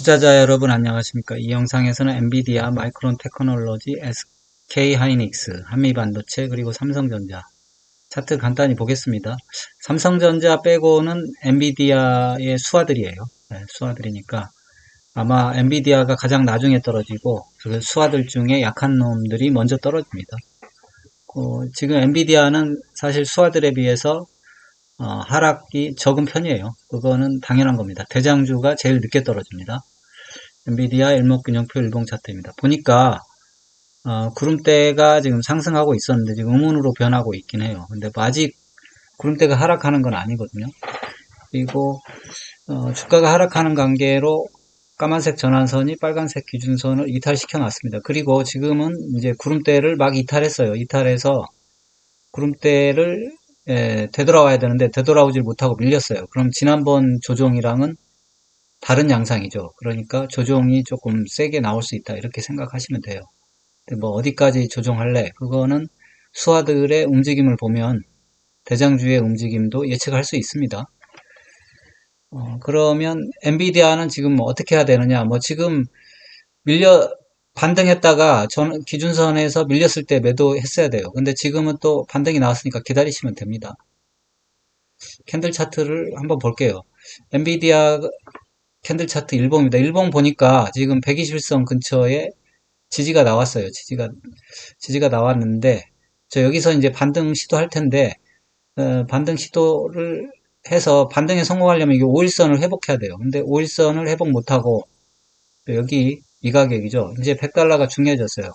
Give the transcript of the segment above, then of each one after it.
투자자 여러분 안녕하십니까. 이 영상에서는 엔비디아, 마이크론 테크놀로지, SK 하이닉스, 한미반도체 그리고 삼성전자 차트 간단히 보겠습니다. 삼성전자 빼고는 엔비디아의 수하들이에요. 네, 수하들이니까 아마 엔비디아가 가장 나중에 떨어지고 그 수하들 중에 약한 놈들이 먼저 떨어집니다. 지금 엔비디아는 사실 수하들에 비해서 하락이 적은 편이에요. 그거는 당연한 겁니다. 대장주가 제일 늦게 떨어집니다. 엔비디아 일목균형표 일봉 차트입니다. 보니까 구름대가 지금 상승하고 있었는데 지금 음운으로 변하고 있긴 해요. 근데 뭐 아직 구름대가 하락하는 건 아니거든요. 그리고 주가가 하락하는 관계로 까만색 전환선이 빨간색 기준선을 이탈시켜 놨습니다. 그리고 지금은 이제 구름대를 막 이탈했어요. 이탈해서 구름대를 되돌아와야 되는데 되돌아오질 못하고 밀렸어요. 그럼 지난번 조정이랑은 다른 양상이죠. 그러니까 조정이 조금 세게 나올 수 있다 이렇게 생각하시면 돼요. 근데 뭐 어디까지 조정할래? 그거는 수하들의 움직임을 보면 대장주의 움직임도 예측할 수 있습니다. 그러면 엔비디아는 지금 뭐 어떻게 해야 되느냐? 뭐 지금 반등했다가 기준선에서 밀렸을 때 매도했어야 돼요. 근데 지금은 또 반등이 나왔으니까 기다리시면 됩니다. 캔들 차트를 한번 볼게요. 엔비디아 캔들 차트 일봉입니다. 일봉 보니까 지금 121선 근처에 지지가 나왔어요. 지지가 나왔는데, 저 여기서 이제 반등 시도할 텐데, 반등 시도를 해서 반등에 성공하려면 이게 5일선을 회복해야 돼요. 근데 5일선을 회복 못하고, 여기 이 가격이죠. 이제 100달러가 중요해졌어요.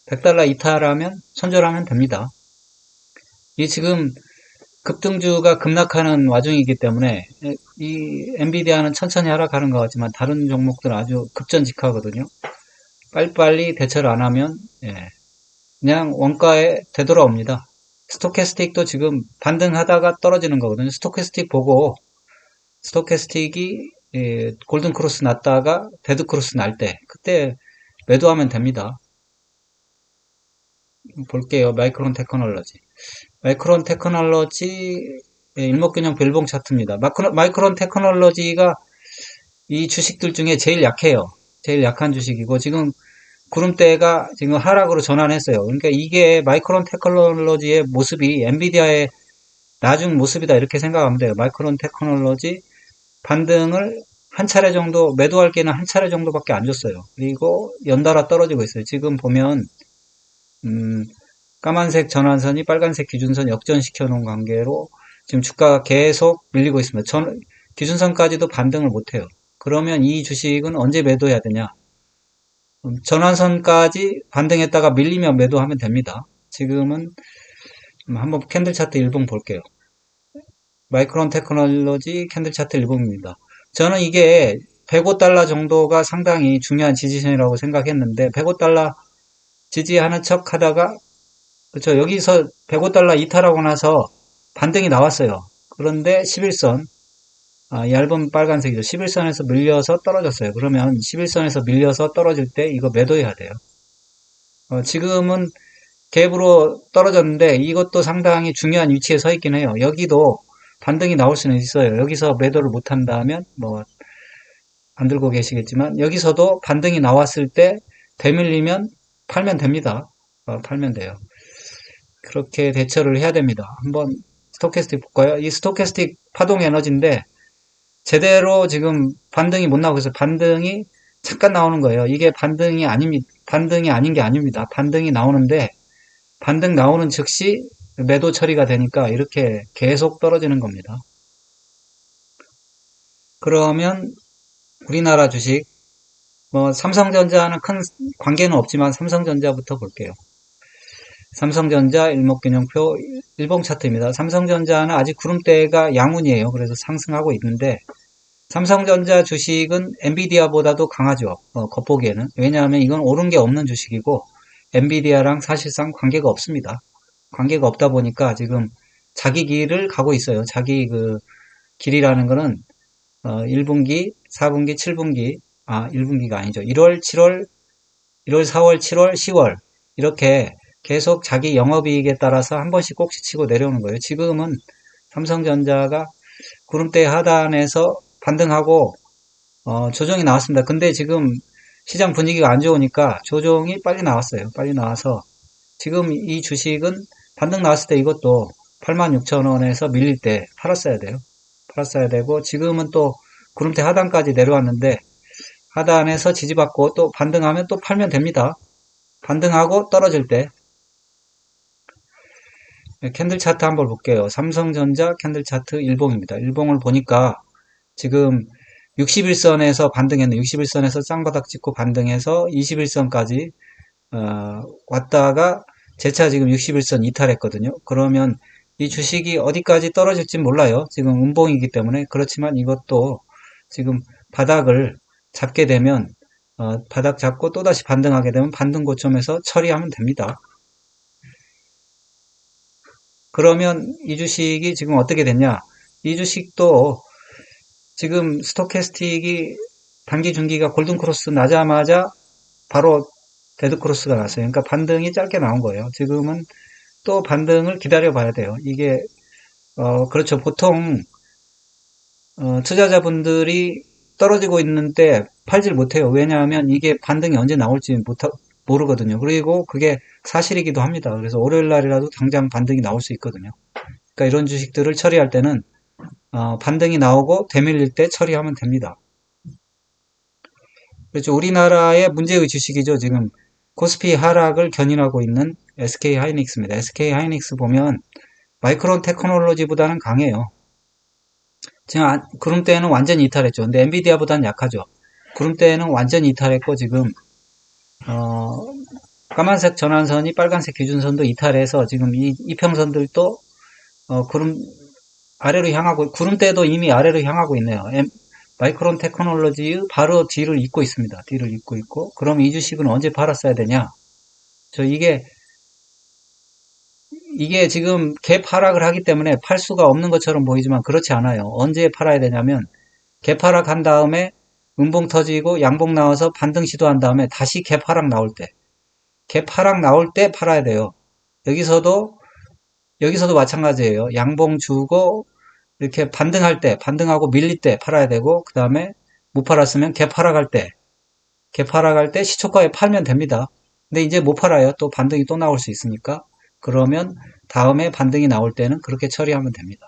100달러 이탈하면 손절하면 됩니다. 이 지금 급등주가 급락하는 와중이기 때문에 이 엔비디아는 천천히 하락하는 것 같지만 다른 종목들은 아주 급전직하거든요. 빨리빨리 대처를 안 하면 그냥 원가에 되돌아옵니다. 스토캐스틱도 지금 반등하다가 떨어지는 거거든요. 스토캐스틱 보고 스토캐스틱이 골든 크로스 났다가 데드 크로스 날 때 그때 매도하면 됩니다. 볼게요. 마이크론 테크놀로지 일목균형 별봉 차트입니다. 마이크론 테크놀로지가 이 주식들 중에 제일 약해요. 제일 약한 주식이고 지금 구름대가 지금 하락으로 전환했어요. 그러니까 이게 마이크론 테크놀로지의 모습이 엔비디아의 나중 모습이다 이렇게 생각하면 돼요. 마이크론 테크놀로지 반등을 한 차례 정도 매도할 게는 한 차례 정도밖에 안 줬어요. 그리고 연달아 떨어지고 있어요. 지금 보면 까만색 전환선이 빨간색 기준선 역전시켜 놓은 관계로 지금 주가가 계속 밀리고 있습니다. 기준선까지도 반등을 못해요. 그러면 이 주식은 언제 매도해야 되냐? 전환선까지 반등했다가 밀리면 매도하면 됩니다. 지금은 한번 캔들 차트 일봉 볼게요. 마이크론 테크놀로지 캔들 차트 일봉입니다. 저는 이게 105달러 정도가 상당히 중요한 지지선이라고 생각했는데 105달러 지지하는 척 하다가 그렇죠. 여기서 105달러 이탈하고 나서 반등이 나왔어요. 그런데 11선 얇은 빨간색이죠. 11선에서 밀려서 떨어졌어요. 그러면 11선에서 밀려서 떨어질 때 이거 매도해야 돼요. 지금은 갭으로 떨어졌는데 이것도 상당히 중요한 위치에 서 있긴 해요. 여기도 반등이 나올 수는 있어요. 여기서 매도를 못 한다면 뭐 안 들고 계시겠지만 여기서도 반등이 나왔을 때 되밀리면 팔면 됩니다. 팔면 돼요. 그렇게 대처를 해야 됩니다. 한번 스토캐스틱 볼까요? 이 스토캐스틱 파동 에너지인데 제대로 지금 반등이 못 나오고 있어요. 반등이 잠깐 나오는 거예요. 이게 반등이 아닌 게 아닙니다. 반등이 나오는데 반등 나오는 즉시 매도 처리가 되니까 이렇게 계속 떨어지는 겁니다. 그러면 우리나라 주식 뭐 삼성전자는 큰 관계는 없지만 삼성전자부터 볼게요. 삼성전자 일목균형표 일봉 차트입니다. 삼성전자는 아직 구름대가 양운이에요. 그래서 상승하고 있는데 삼성전자 주식은 엔비디아보다도 강하죠. 겉보기에는. 왜냐하면 이건 오른 게 없는 주식이고 엔비디아랑 사실상 관계가 없습니다. 관계가 없다 보니까 지금 자기 길을 가고 있어요. 자기 그 길이라는 거는 1분기, 4분기, 7분기 1분기가 아니죠. 1월, 7월, 1월, 4월, 7월, 10월 이렇게 계속 자기 영업이익에 따라서 한 번씩 꼭지 치고 내려오는 거예요. 지금은 삼성전자가 구름대 하단에서 반등하고 조정이 나왔습니다. 근데 지금 시장 분위기가 안 좋으니까 조정이 빨리 나왔어요. 빨리 나와서 지금 이 주식은 반등 나왔을 때 이것도 86,000원에서 밀릴 때 팔았어야 돼요. 팔았어야 되고 지금은 또 구름대 하단까지 내려왔는데 하단에서 지지받고 또 반등하면 또 팔면 됩니다. 반등하고 떨어질 때 캔들 차트 한번 볼게요. 삼성전자 캔들 차트 일봉입니다. 일봉을 보니까 지금 61선에서 반등했네. 61선에서 쌍바닥 찍고 반등해서 21선까지 왔다가 재차 지금 61선 이탈했거든요. 그러면 이 주식이 어디까지 떨어질지 몰라요. 지금 음봉이기 때문에. 그렇지만 이것도 지금 바닥을 잡게 되면 바닥 잡고 또다시 반등하게 되면 반등 고점에서 처리하면 됩니다. 그러면 이 주식이 지금 어떻게 됐냐? 이 주식도 지금 스토캐스틱이 단기 중기가 골든크로스 나자마자 바로 데드크로스가 났어요. 그러니까 반등이 짧게 나온 거예요. 지금은 또 반등을 기다려 봐야 돼요. 이게 그렇죠. 보통 투자자분들이 떨어지고 있는 때 팔질 못해요. 왜냐하면 이게 반등이 언제 나올지 모르거든요. 그리고 그게 사실이기도 합니다. 그래서 월요일 날이라도 당장 반등이 나올 수 있거든요. 그러니까 이런 주식들을 처리할 때는 반등이 나오고 되밀릴 때 처리하면 됩니다. 그렇죠. 우리나라의 문제의 주식이죠. 지금 코스피 하락을 견인하고 있는 SK 하이닉스입니다. SK 하이닉스 보면 마이크론 테크놀로지보다는 강해요. 지금 구름대는 완전히 이탈했죠. 근데 엔비디아보다는 약하죠. 구름대는 완전히 이탈했고 지금 까만색 전환선이 빨간색 기준선도 이탈해서 지금 이 이평선들도 구름 아래로 향하고 구름대도 이미 아래로 향하고 있네요. 마이크론 테크놀로지의 바로 뒤를 잇고 있습니다. 뒤를 잇고 있고 그럼 이 주식은 언제 팔았어야 되냐? 이게 지금 갭 하락을 하기 때문에 팔 수가 없는 것처럼 보이지만 그렇지 않아요. 언제 팔아야 되냐면 갭 하락한 다음에 음봉 터지고 양봉 나와서 반등 시도한 다음에 다시 갭 하락 나올 때 갭 하락 나올 때 팔아야 돼요. 여기서도 마찬가지예요. 양봉 주고 이렇게 반등할 때 반등하고 밀릴 때 팔아야 되고 그 다음에 못 팔았으면 갭 하락할 때 시초가에 팔면 됩니다. 근데 이제 못 팔아요. 또 반등이 또 나올 수 있으니까. 그러면 다음에 반등이 나올 때는 그렇게 처리하면 됩니다.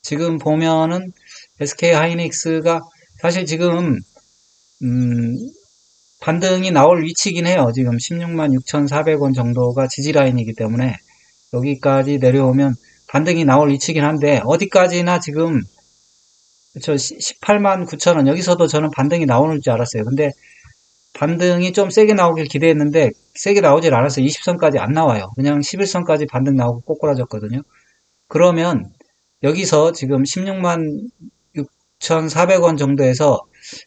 지금 보면은 SK 하이닉스가 사실 지금 반등이 나올 위치이긴 해요. 지금 16만 6,400원 정도가 지지라인이기 때문에 여기까지 내려오면 반등이 나올 위치이긴 한데 어디까지나 지금 18만 9천원 여기서도 저는 반등이 나오는 줄 알았어요. 근데 반등이 좀 세게 나오길 기대했는데 세게 나오질 않았어요. 20선까지 안 나와요. 그냥 11선까지 반등 나오고 꼬꾸라졌거든요. 그러면 여기서 지금 16만 6,400원 정도에서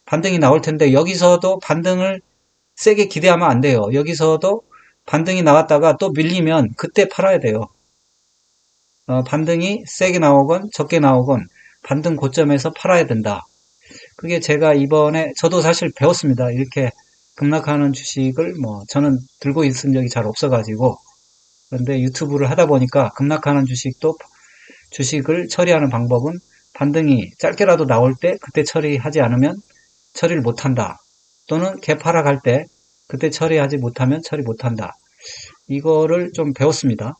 반등이 나올 텐데 여기서도 반등을 세게 기대하면 안 돼요. 여기서도 반등이 나왔다가 또 밀리면 그때 팔아야 돼요. 반등이 세게 나오건 적게 나오건 반등 고점에서 팔아야 된다. 그게 제가 이번에 저도 사실 배웠습니다. 이렇게 급락하는 주식을 저는 들고 있은 적이 잘 없어가지고 그런데 유튜브를 하다 보니까 급락하는 주식을 처리하는 방법은 반등이 짧게라도 나올 때 그때 처리하지 않으면 처리를 못한다. 또는 갭 하락할 때 그때 처리하지 못하면 처리 못한다. 이거를 좀 배웠습니다.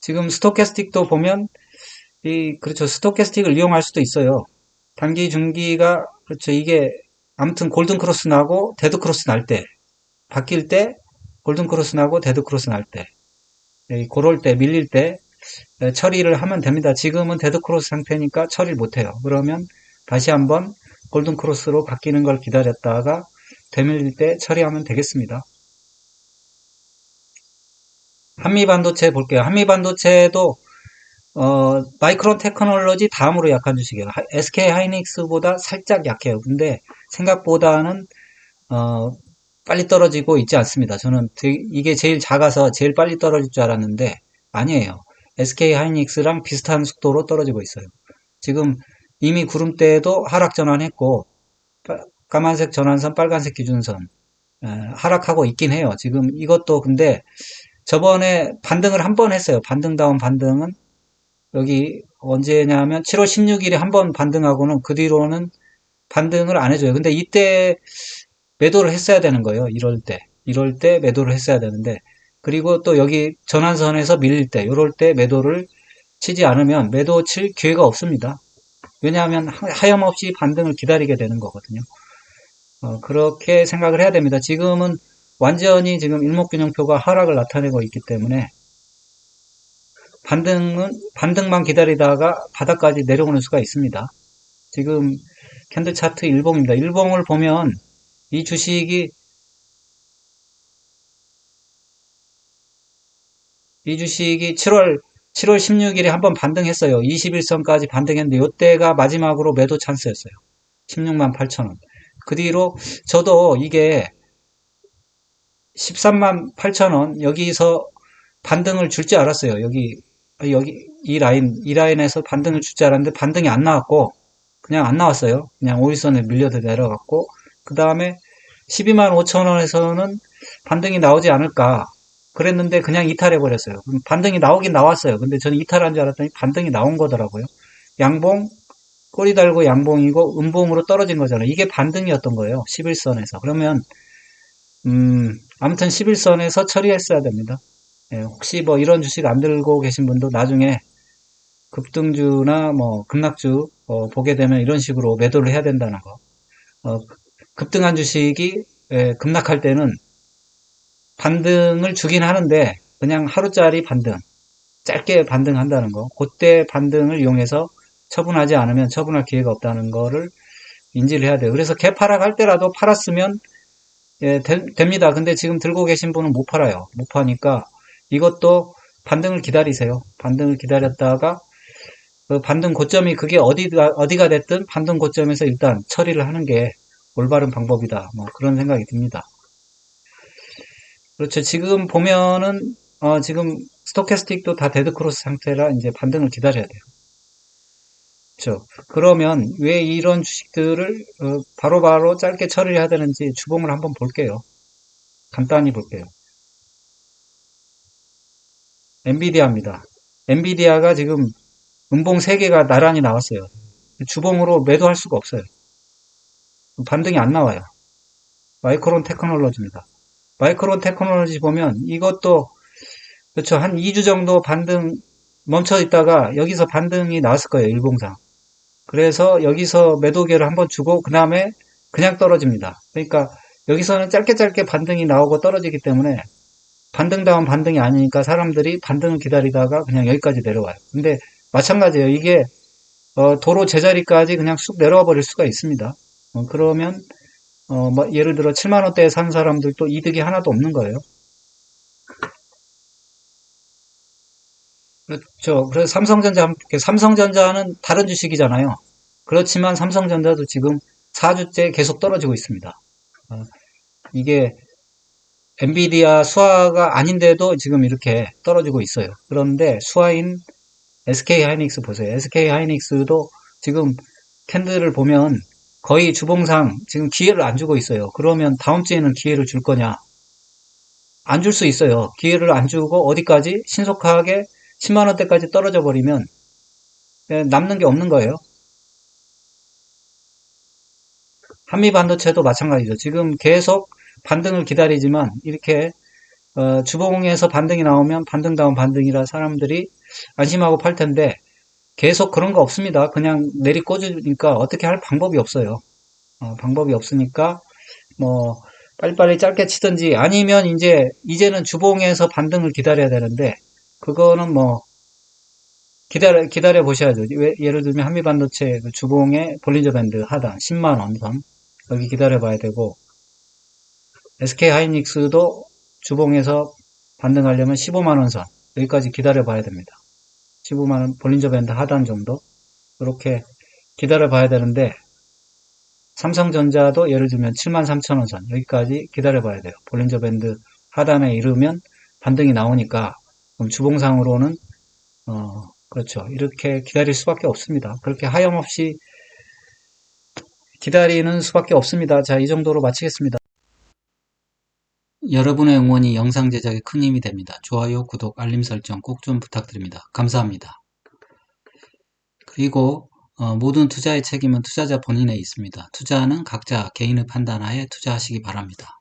지금 스토캐스틱도 보면 그렇죠. 스토캐스틱을 이용할 수도 있어요. 단기 중기가 그렇죠. 이게 아무튼 골든 크로스 나고 데드 크로스 날 때 바뀔 때 골든 크로스 나고 데드 크로스 날 때 그럴 때 밀릴 때 처리를 하면 됩니다. 지금은 데드 크로스 상태니까 처리를 못 해요. 그러면 다시 한번 골든 크로스로 바뀌는 걸 기다렸다가 되밀릴 때 처리하면 되겠습니다. 한미반도체 볼게요. 한미반도체도 마이크론 테크놀로지 다음으로 약한 주식이에요. SK 하이닉스보다 살짝 약해요. 근데 생각보다는 빨리 떨어지고 있지 않습니다. 저는 이게 제일 작아서 제일 빨리 떨어질 줄 알았는데 아니에요. SK 하이닉스랑 비슷한 속도로 떨어지고 있어요. 지금 이미 구름대에도 하락 전환했고 까만색 전환선, 빨간색 기준선 하락하고 있긴 해요. 지금 이것도 근데 저번에 반등을 한 번 했어요. 반등 다운 반등은 여기 언제냐면 7월 16일에 한번 반등하고는 그 뒤로는 반등을 안 해줘요. 근데 이때 매도를 했어야 되는 거예요. 이럴 때 매도를 했어야 되는데, 그리고 또 여기 전환선에서 밀릴 때, 이럴 때 매도를 치지 않으면 매도 칠 기회가 없습니다. 왜냐하면 하염없이 반등을 기다리게 되는 거거든요. 그렇게 생각을 해야 됩니다. 지금은 완전히 지금 일목균형표가 하락을 나타내고 있기 때문에 반등만 기다리다가 바닥까지 내려오는 수가 있습니다. 지금 캔들 차트 일봉입니다. 일봉을 보면 이 주식이 7월 16일에 한번 반등했어요. 21선까지 반등했는데 이때가 마지막으로 매도 찬스였어요. 16만 8천원. 그 뒤로 저도 이게 13만 8천원 여기서 반등을 줄 줄 알았어요. 여기 이 라인에서 반등을 줄 줄 알았는데 반등이 안 나왔고 그냥 안 나왔어요. 그냥 5일선에 밀려서 내려갔고 그 다음에 12만 5천원에서는 반등이 나오지 않을까 그랬는데 그냥 이탈해 버렸어요. 반등이 나오긴 나왔어요. 근데 저는 이탈한 줄 알았더니 반등이 나온 거더라고요. 양봉 꼬리 달고 양봉이고 음봉으로 떨어진 거잖아요. 이게 반등이었던 거예요. 11선에서. 그러면 아무튼 11선에서 처리했어야 됩니다. 예, 혹시 뭐 이런 주식 안 들고 계신 분도 나중에 급등주나 뭐 급락주 보게 되면 이런 식으로 매도를 해야 된다는 거. 급등한 주식이 급락할 때는 반등을 주긴 하는데 그냥 하루짜리 반등, 짧게 반등한다는 거. 그때 반등을 이용해서 처분하지 않으면 처분할 기회가 없다는 거를 인지를 해야 돼요. 그래서 개파락 때라도 팔았으면 됩니다. 근데 지금 들고 계신 분은 못 팔아요. 못 파니까 이것도 반등을 기다리세요. 반등을 기다렸다가 그 반등 고점이 그게 어디가 됐든 반등 고점에서 일단 처리를 하는 게 올바른 방법이다. 뭐 그런 생각이 듭니다. 그렇죠. 지금 보면은 지금 스토캐스틱도 다 데드크로스 상태라 이제 반등을 기다려야 돼요. 그렇죠. 그러면 왜 이런 주식들을 바로바로 짧게 처리를 해야 되는지 주봉을 한번 볼게요. 간단히 볼게요. 엔비디아입니다. 엔비디아가 지금 음봉 3개가 나란히 나왔어요. 주봉으로 매도할 수가 없어요. 반등이 안 나와요. 마이크론 테크놀로지입니다. 마이크론 테크놀로지 보면 이것도 그렇죠. 한 2주 정도 반등 멈춰 있다가 여기서 반등이 나왔을 거예요. 일봉상. 그래서 여기서 매도계를 한번 주고 그 다음에 그냥 떨어집니다. 그러니까 여기서는 짧게 반등이 나오고 떨어지기 때문에 반등다운 반등이 아니니까 사람들이 반등을 기다리다가 그냥 여기까지 내려와요. 근데 마찬가지예요. 이게 도로 제자리까지 그냥 쑥 내려와 버릴 수가 있습니다. 그러면 뭐 예를 들어 7만 원대에 산 사람들도 이득이 하나도 없는 거예요. 그렇죠. 그래서 삼성전자는 다른 주식이잖아요. 그렇지만 삼성전자도 지금 4주째 계속 떨어지고 있습니다. 이게 엔비디아 수화가 아닌데도 지금 이렇게 떨어지고 있어요. 그런데 수화인 SK하이닉스 보세요. SK하이닉스도 지금 캔들을 보면 거의 주봉상 지금 기회를 안 주고 있어요. 그러면 다음 주에는 기회를 줄 거냐? 안 줄 수 있어요. 기회를 안 주고 어디까지 신속하게 10만 원대까지 떨어져 버리면 남는 게 없는 거예요. 한미반도체도 마찬가지죠. 지금 계속 반등을 기다리지만 이렇게 주봉에서 반등이 나오면 반등다운 반등이라 사람들이 안심하고 팔 텐데 계속 그런 거 없습니다. 그냥 내리꽂으니까 어떻게 할 방법이 없어요. 방법이 없으니까 뭐 빨리빨리 짧게 치든지 아니면 이제는 주봉에서 반등을 기다려야 되는데 그거는 뭐 기다려 보셔야죠. 예를 들면 한미반도체 그 주봉의 볼린저 밴드 하단 10만 원 선 여기 기다려 봐야 되고 SK 하이닉스도 주봉에서 반등하려면 15만 원 선 여기까지 기다려 봐야 됩니다. 15만 원 볼린저 밴드 하단 정도 이렇게 기다려 봐야 되는데 삼성전자도 예를 들면 7만 3천 원 선 여기까지 기다려 봐야 돼요. 볼린저 밴드 하단에 이르면 반등이 나오니까 그럼 주봉상으로는 그렇죠. 이렇게 기다릴 수밖에 없습니다. 그렇게 하염없이 기다리는 수밖에 없습니다. 자, 이 정도로 마치겠습니다. 여러분의 응원이 영상 제작에 큰 힘이 됩니다. 좋아요, 구독, 알림 설정 꼭 좀 부탁드립니다. 감사합니다. 그리고 모든 투자의 책임은 투자자 본인에 있습니다. 투자는 각자 개인의 판단하에 투자하시기 바랍니다.